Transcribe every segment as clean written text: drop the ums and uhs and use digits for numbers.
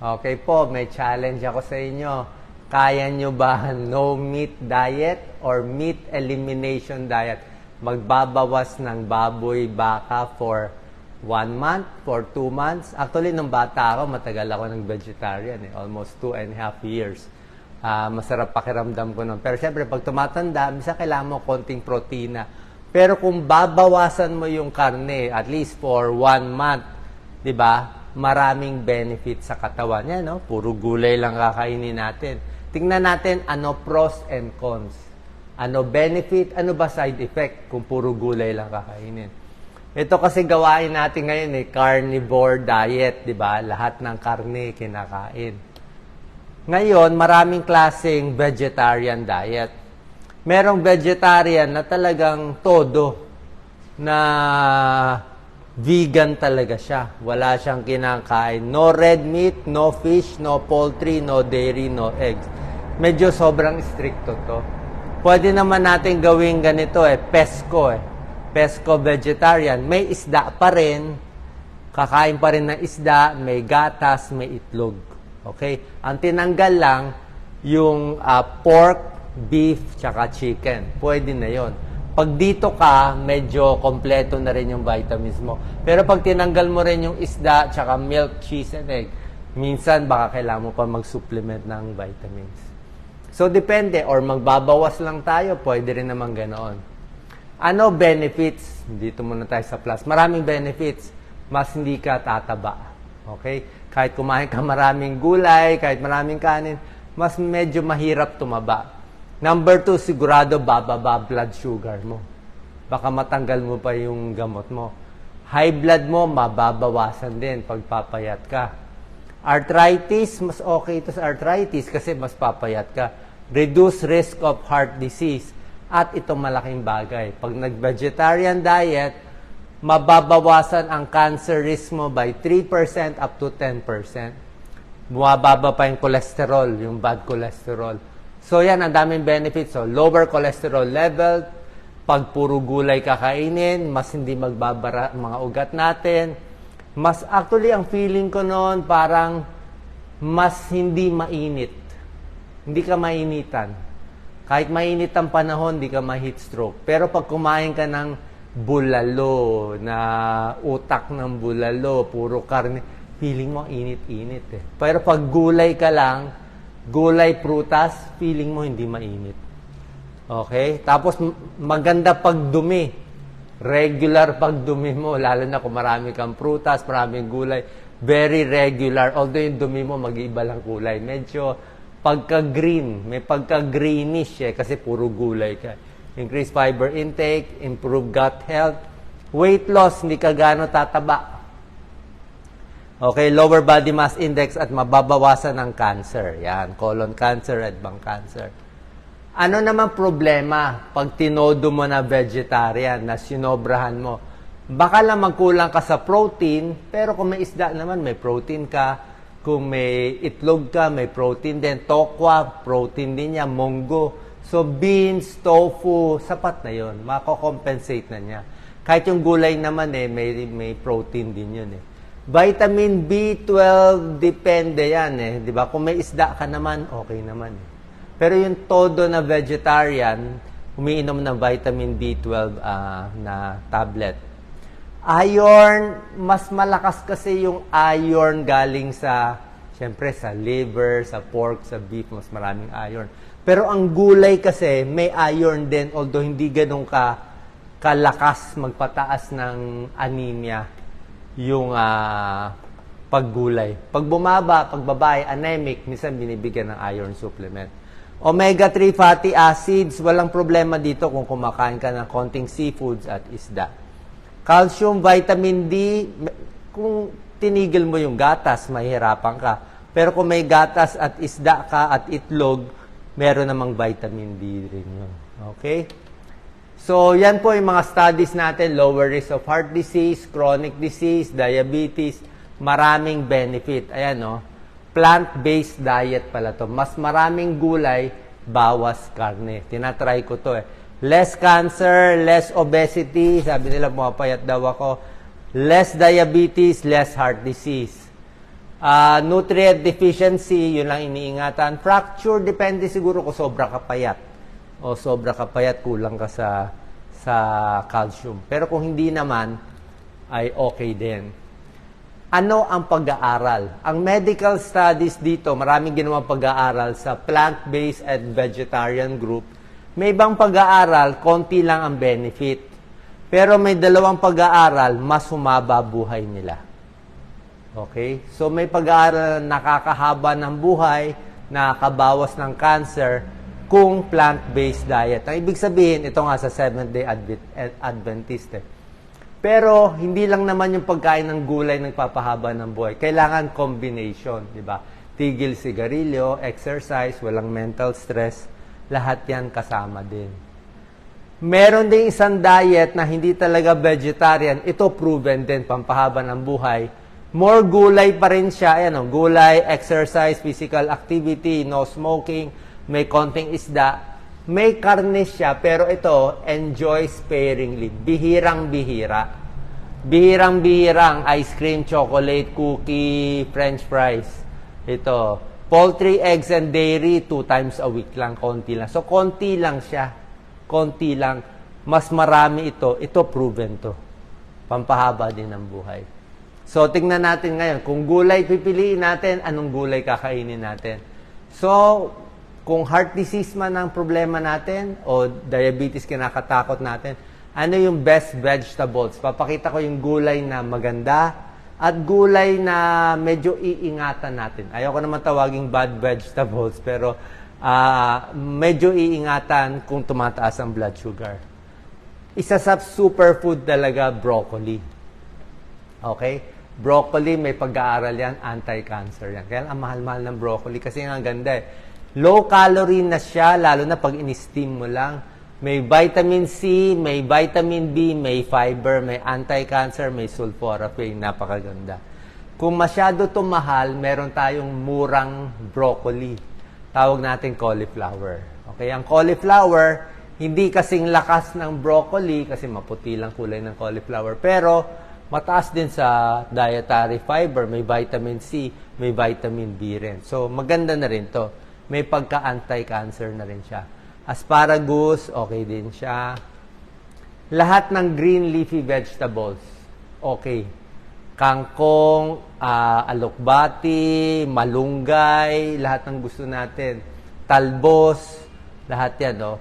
Okay po, may challenge ako sa inyo. Kaya nyo ba no meat diet or meat elimination diet? Magbabawas ng baboy, baka for 1 month, for 2 months. Actually, nung bata ako, matagal ako ng vegetarian. Almost 2.5 years. Masarap pakiramdam ko nun. Pero syempre, pag tumatanda, minsan kailangan mo konting protina. Pero kung babawasan mo yung karne, at least for 1 month, di ba? Maraming benefit sa katawan. Yan, no? Puro gulay lang kakainin natin. Tingnan natin ano pros and cons. Ano benefit, ano ba side effect kung puro gulay lang kakainin. Ito kasi gawain natin ngayon carnivore diet, di ba? Lahat ng karne kinakain. Ngayon, maraming klaseng vegetarian diet. Merong vegetarian na talagang todo na vegan talaga siya. Wala siyang kinakain. No red meat, no fish, no poultry, no dairy, no eggs. Medyo sobrang stricto to. Pwede naman natin gawing ganito pesco Pesco vegetarian. May isda pa rin. Kakain pa rin ng isda, may gatas, may itlog. Okay? Ang tinanggal lang yung pork, beef, tsaka chicken. Pwede na yon. Pag dito ka, medyo kompleto na rin yung vitamins mo. Pero pag tinanggal mo rin yung isda, tsaka milk, cheese, and egg, minsan baka kailangan mo pa mag-supplement ng vitamins. So, depende. Or magbabawas lang tayo, pwede rin naman ganoon. Ano benefits? Dito muna tayo sa plus. Maraming benefits. Mas hindi ka tataba. Okay? Kahit kumain ka maraming gulay, kahit maraming kanin, mas medyo mahirap tumaba. Number 2, sigurado bababa blood sugar mo. Baka matanggal mo pa yung gamot mo. High blood mo, mababawasan din pag papayat ka. Arthritis, mas okay ito sa arthritis kasi mas papayat ka. Reduce risk of heart disease. At itong malaking bagay. Pag nag-vegetarian diet, mababawasan ang cancer risk mo by 3% up to 10%. Bumababa pa yung cholesterol, yung bad cholesterol. So yan, ang daming benefits. So, lower cholesterol level, pag puro gulay kakainin, mas hindi magbabara mga ugat natin. Mas actually, ang feeling ko noon, parang mas hindi mainit. Hindi ka mainitan. Kahit mainit ang panahon, hindi ka ma-heat stroke. Pero pag kumain ka ng bulalo, na utak ng bulalo, puro karne, feeling mo init-init Pero pag gulay ka lang, gulay, prutas, feeling mo hindi mainit. Okay? Tapos, maganda pagdumi. Regular pagdumi mo, lalo na kung marami kang prutas, maraming gulay. Very regular. Although yung dumi mo, mag-iiba lang kulay. Medyo pagka-green. May pagka-greenish kasi puro gulay ka. Increase fiber intake, improve gut health. Weight loss, hindi ka gano'n tataba. Okay, lower body mass index at mababawasan ng cancer. Yan, colon cancer, red bone cancer. Ano naman problema pag tinodo mo na vegetarian, na sinobrahan mo? Baka lang magkulang ka sa protein, pero kung may isda naman, may protein ka. Kung may itlog ka, may protein din. Tokwa, protein din niya. Munggo. So, beans, tofu, sapat na yon. Mako-compensate na niya. Kahit yung gulay naman may protein din yun Vitamin B12, depende yan Di ba? Kung may isda ka naman, okay naman Pero yung todo na vegetarian, umiinom ng vitamin B12 na tablet. Iron, mas malakas kasi yung iron galing siyempre sa liver, sa pork, sa beef, mas maraming iron. Pero ang gulay kasi, may iron din, although hindi ganun kalakas magpataas ng anemia yung paggulay. Pag bumaba, pag babae, anemic, minsan binibigyan ng iron supplement. Omega-3 fatty acids, walang problema dito kung kumakain ka ng konting seafoods at isda. Calcium, vitamin D, kung tinigil mo yung gatas, mahihirapan ka. Pero kung may gatas at isda ka at itlog, meron namang vitamin D rin yun. Okay? So, yan po yung mga studies natin, lower risk of heart disease, chronic disease, diabetes, maraming benefit. Ayan, plant-based diet pala to. Mas maraming gulay, bawas karne. Tinatry ko to Less cancer, less obesity, sabi nila pumapayat daw ako. Less diabetes, less heart disease. Nutrient deficiency, yun lang iniingatan. Fracture, depende siguro kung sobra ka payat. O sobra ka payat, kulang ka sa calcium. Pero kung hindi naman, ay okay din. Ano ang pag-aaral? Ang medical studies dito, maraming ginawang pag-aaral sa plant-based and vegetarian group. May ibang pag-aaral, konti lang ang benefit. Pero may dalawang pag-aaral, mas humaba buhay nila. Okay? So may pag-aaral na nakakahaba ng buhay, nakakabawas ng cancer, kung plant-based diet. Ang ibig sabihin, ito nga sa Seventh-day Adventist. Pero, hindi lang naman yung pagkain ng gulay nagpapahaba ng buhay. Kailangan combination, di ba? Tigil sigarilyo, exercise, walang mental stress, lahat yan kasama din. Meron ding isang diet na hindi talaga vegetarian. Ito proven din, pampahaba ng buhay. More gulay pa rin siya. Ayan, gulay, exercise, physical activity, no smoking, may konting isda. May karne siya, pero ito, enjoy sparingly. Bihirang-bihira. Bihirang-bihirang ice cream, chocolate, cookie, french fries. Ito, poultry, eggs, and dairy, 2 times a week lang, konti lang. So, konti lang siya. Konti lang. Mas marami ito. Ito, proven to. Pampahaba din ng buhay. So, tingnan natin ngayon. Kung gulay pipiliin natin, anong gulay kakainin natin? So, kung heart disease man ang problema natin o diabetes kinakatakot natin, ano yung best vegetables? Papakita ko yung gulay na maganda at gulay na medyo iingatan natin. Ayoko naman tawaging bad vegetables, pero medyo iingatan kung tumataas ang blood sugar. Isa sa superfood talaga, broccoli. Okay? Broccoli, may pag-aaral yan, anti-cancer yan. Kaya ang mahal-mahal ng broccoli kasi ang ganda eh. Low calorie na siya, lalo na pag in-steam mo lang. May vitamin C, may vitamin B, may fiber, may anti-cancer, may sulforaphane. Napakaganda. Kung masyado ito mahal, meron tayong murang broccoli. Tawag natin cauliflower. Okay, ang cauliflower, hindi kasing lakas ng broccoli, kasi maputi lang kulay ng cauliflower. Pero, mataas din sa dietary fiber. May vitamin C, may vitamin B rin. So, maganda na rin to. May pagka-anti-cancer na rin siya. Asparagus, okay din siya. Lahat ng green leafy vegetables, okay. Kangkong, alokbati, malunggay, lahat ng gusto natin. Talbos, lahat yan, no?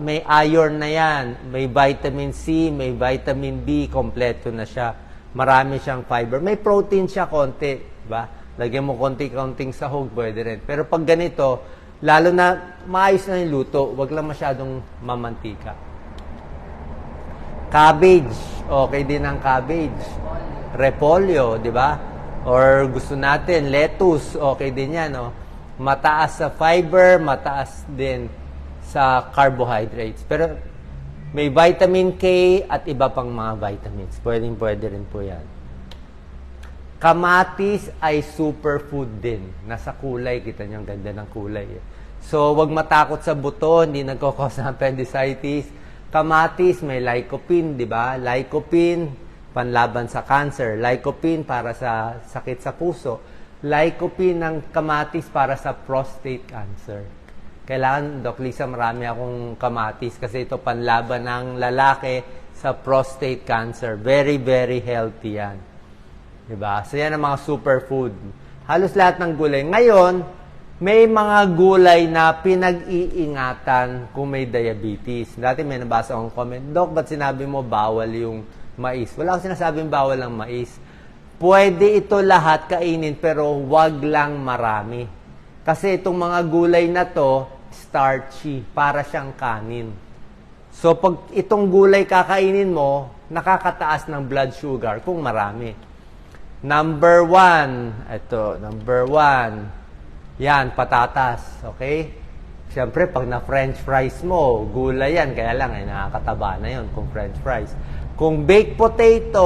May iron na yan, may vitamin C, may vitamin B, kompleto na siya. Marami siyang fiber. May protein siya konti, diba? Lagyan mo konti-konting sahog, pwede rin. Pero pag ganito, lalo na maayos na yung luto, wag lang masyadong mamantika. Cabbage, okay din ang cabbage. Repolyo, di ba? Or gusto natin, lettuce, okay din yan. No? Mataas sa fiber, mataas din sa carbohydrates. Pero may vitamin K at iba pang mga vitamins. Pwede rin po yan. Kamatis ay superfood din. Nasa kulay, kita niyo ang ganda ng kulay. So, wag matakot sa buto, hindi nagkakos ng appendicitis. Kamatis, may lycopene, di ba? Lycopene, panlaban sa cancer. Lycopene para sa sakit sa puso. Lycopene ng kamatis para sa prostate cancer. Kailangan, Doc Lisa, marami akong kamatis kasi ito panlaban ng lalaki sa prostate cancer. Very, very healthy yan. Diba? So, yan ang mga superfood. Halos lahat ng gulay. Ngayon, may mga gulay na pinag-iingatan kung may diabetes. Dati may nabasa akong comment, Doc, ba't sinabi mo bawal yung mais? Wala akong sinasabing bawal ang mais. Pwede ito lahat kainin, pero wag lang marami. Kasi itong mga gulay na to, starchy, para siyang kanin. So, pag itong gulay kakainin mo, nakakataas ng blood sugar kung marami. Number 1, yan, patatas, okay? Siyempre, pag na french fries mo, gulay yan, kaya lang, nakakataba na yun kung french fries. Kung baked potato,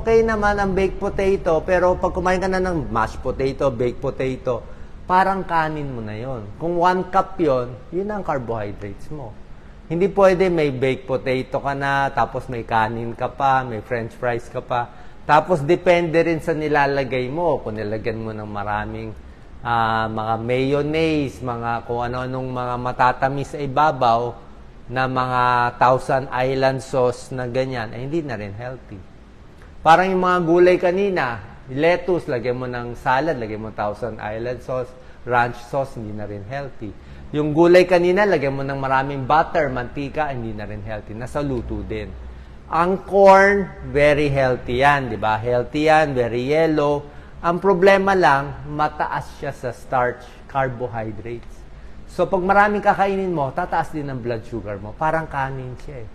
okay naman ang baked potato, pero pag kumain ka na ng mashed potato, baked potato, parang kanin mo na yon. Kung 1 cup yon, yun ang carbohydrates mo. Hindi pwede may baked potato ka na, tapos may kanin ka pa, may french fries ka pa. Tapos, depende rin sa nilalagay mo. Kung nilagyan mo ng maraming mga mayonnaise, mga kung ano-anong mga matatamis sa ibabaw, na mga Thousand Island sauce na ganyan, ay hindi na rin healthy. Parang yung mga gulay kanina, lettuce, lagyan mo ng salad, lagyan mo Thousand Island sauce, ranch sauce, hindi na rin healthy. Yung gulay kanina, lagyan mo ng maraming butter, mantika, hindi na rin healthy. Nasa luto din. Ang corn, very healthy yan, di ba? Healthy yan, very yellow. Ang problema lang, mataas siya sa starch, carbohydrates. So, pag maraming kakainin mo, tataas din ang blood sugar mo. Parang kanin siya eh.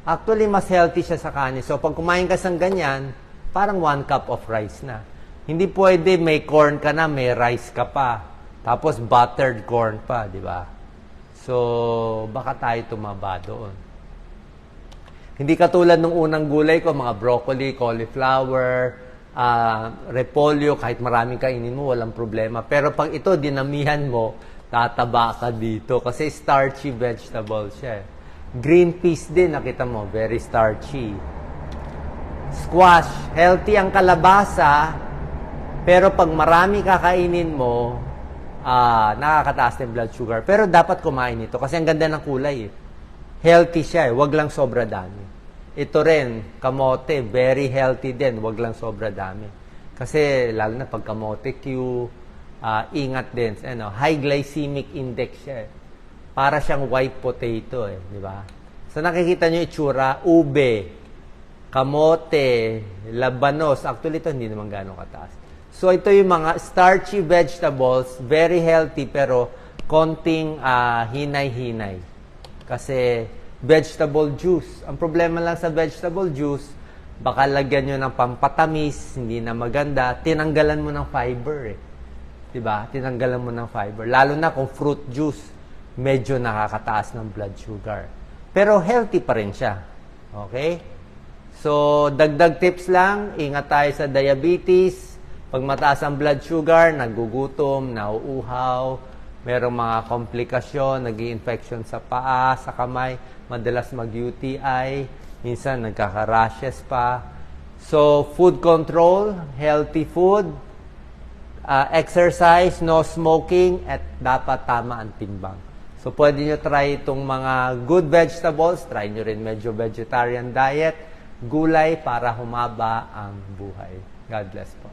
Actually, mas healthy siya sa kanin. So, pag kumain ka ng ganyan, parang 1 cup of rice na. Hindi pwede may corn ka na, may rice ka pa. Tapos, buttered corn pa, di ba? So, baka tayo tumaba doon. Hindi katulad ng unang gulay ko, mga broccoli, cauliflower, repolyo, kahit maraming kainin mo, walang problema. Pero pag ito, dinamihan mo, tataba ka dito kasi starchy vegetable siya. Green peas din, nakita mo, very starchy. Squash, healthy ang kalabasa, pero pag marami kakainin mo, nakakataas ng blood sugar. Pero dapat kumain ito kasi ang ganda ng kulay eh. Healthy siya eh, wag lang sobra dami. Ito rin, kamote, very healthy din, wag lang sobra dami. Kasi lalo na pag kamote Q, ingat din, high glycemic index siya eh. Para siyang white potato eh, di ba? So nakikita niyo itsura, ube, kamote, labanos, actually ito hindi naman gano'ng kataas. So ito yung mga starchy vegetables, very healthy pero konting hinay-hinay. Kasi vegetable juice. Ang problema lang sa vegetable juice, baka lagyan nyo ng pampatamis, hindi na maganda, tinanggalan mo ng fiber eh. Diba? Tinanggalan mo ng fiber. Lalo na kung fruit juice, medyo nakakataas ng blood sugar. Pero healthy pa rin siya. Okay? So, dagdag tips lang, ingat tayo sa diabetes. Pag mataas ang blood sugar, nagugutom, nauuhaw, merong mga komplikasyon, nag-i-infection sa paa, sa kamay, madalas mag-UTI, minsan nagkaka-rashes pa. So, food control, healthy food, exercise, no smoking, at dapat tama ang timbang. So, pwede nyo try itong mga good vegetables, try nyo rin medyo vegetarian diet, gulay para humaba ang buhay. God bless po.